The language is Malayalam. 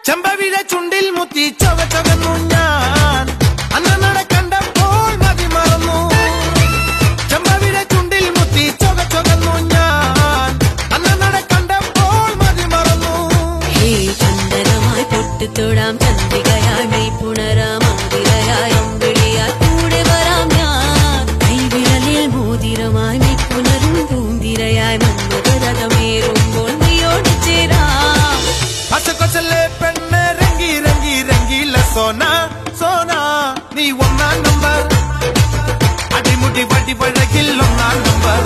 ചെമ്പവിലെ ചുണ്ടിൽ മുത്തി ചൊകച്ചൊകന്നു ഞാൻ അന്നനട കണ്ടപ്പോൾ മതി മറന്നു ചെമ്പവിലെ ചുണ്ടിൽ മുത്തി ചൊകച്ചൊകന്നു ഞാൻ അന്നനട കണ്ടപ്പോൾ മതി മറന്നു ഹേ ചന്ദനമായി പൊട്ടിത്തൊടാം ചന്ദ്രികയായി മെയ് പുണരാം മോതിരയായി അമ്പിളിയായി കൂടെ വരാം ഞാൻ കൈവിരലിൽ മോതിരമായി മെയ് പുണരും പൂന്തിരയായി മന്മഥരഥമേറുമ്പോൾ നീയോട് ചേരാം പച്ചക്കൊച്ചല്ലേ പെണ്ണെ രംഗി രംഗി രംഗീല സോന സോന നീ ഒന്നാം നമ്പർ അടിമുടി വടി പഴകിൽ ഒന്നാം നമ്പർ